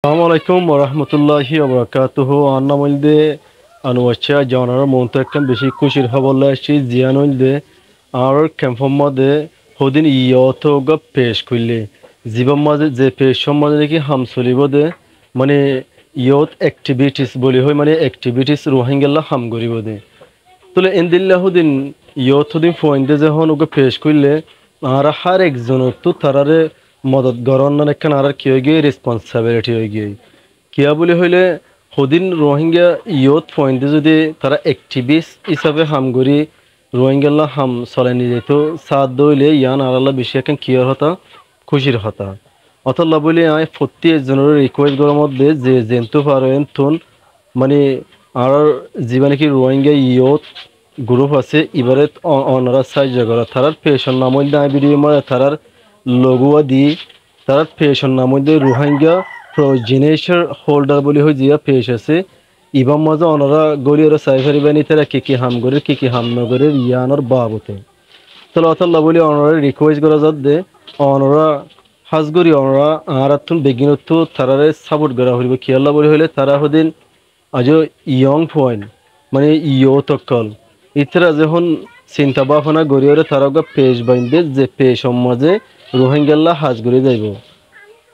আসসালামু আলাইকুম ওরহমতুল্লাহি ওবরাকাতুহু আন্নামইলদে আনুয়াচ্ছা জানার মনতো একদম বেশি খুশির খবর আসছি জিয়ানইলদে আর ক্যাম্পর মাঝে হদিন ইয়তগা পেশ করলে জীবন মাঝে যে পেশ মাঝে নাকি হাম চলিব দে মানে ইয়ত অ্যাক্টিভিটিস বলি হয় মানে অ্যাক্টিভিটিস রোহিঙ্গাল্লা হাম করিব দে তোলে এনদিল্লা হদিন ইয়ত হদিন ফয়েন্দে যখন ওকে পেশ করলে আর হার একজনের তো তারারে মদত গরণ না একখান আর কি হয়ে গিয়ে রেসপন্সিবিলিটি হয়ে গিয়ে কিয়া বলে হইলে হদিন রোহিঙ্গা ইয়ত পয়েন্টে যদি তারা অ্যাক্টিভিস্ট হিসাবে হাম করি রোহিঙ্গাল্লা হাম চলাই নিয়ে যেত সাদ দইলে ইয়ান আল্লাহ বেশি এখন কিয়র হতা খুশির হতা অতল্লা বলে আয় প্রতি একজনের রিকোয়েস্ট করার মধ্যে যে জেন্তু পারেন তুন মানে আর জীবনে কি রোহিঙ্গা ইয়ত গ্রুপ আছে এবারে অনারা সাহায্য করা তারার পেশন নাম মধ্যে ভিডিও মানে তারার লগুয়া দি তারার পেশন নাম মধ্যে রোহিঙ্গা প্রজেনেশন হোল্ডার বলি হয় জিয়া পেশ আছে ইবাম মাঝে অনারা গড়ি ওরা সাইফারি বানি তারা কি হাম করে কি হাম নগরে ইয়ানোর বাবতে তাহলে অতল্লা বলি অনারা রিকোয়েস্ট করা যাত দে অনারা হাজগরি অনারা আর তুন বেগিনতো তারারে সাপোর্ট করা হইব খেয়াল্লা বলি হইলে তারা হদিন আজও ইয়ং পয়েন্ট মানে ইয়তকল ইতরা যখন চিন্তা ভাবনা গড়িয়ে তারা পেশ বাইন্দে যে পেশ সমাজে রোহিঙ্গাল্লা হাজ করে যাইব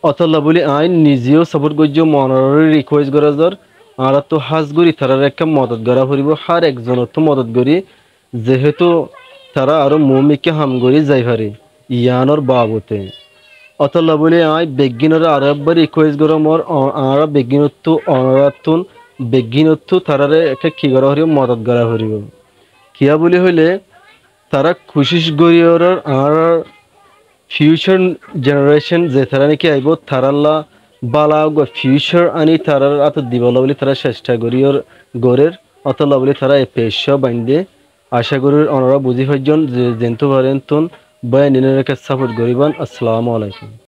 অতল্লা বলি আইন নিজেও সাপোর্ট করছে মনের রিকোয়েস্ট করা যার আর তো হাজ করি তারার একটা মদত করা ফুরিব হার একজনের তো মদত করি যেহেতু তারা আরো মমিকে হাম করি যাই পারে ইয়ানোর বাবতে অতল্লা বলি আই বেগিনের আর একবার রিকোয়েস্ট করা মর আর বেগিনত্ব অনরাতুন বেগিনত্ব তারারে একটা কি করা হরিব মদত করা হরিব কিয়া বলি হইলে তারা খুশিস গরিয়র আর ফিউচার জেনারেশন যে তারা নাকি আইব তারাল্লা বালা ফিউচার আনি তারার আত দিবলা বলে তারা চেষ্টা করিয়র গড়ের অতলা বলে তারা এই পেশা বাইন্দে আশা করি অনরা বুঝি হইজন যে জেন্তু পারেন তুন বয়ানিনের সাপোর্ট করিবান আসসালামু আলাইকুম।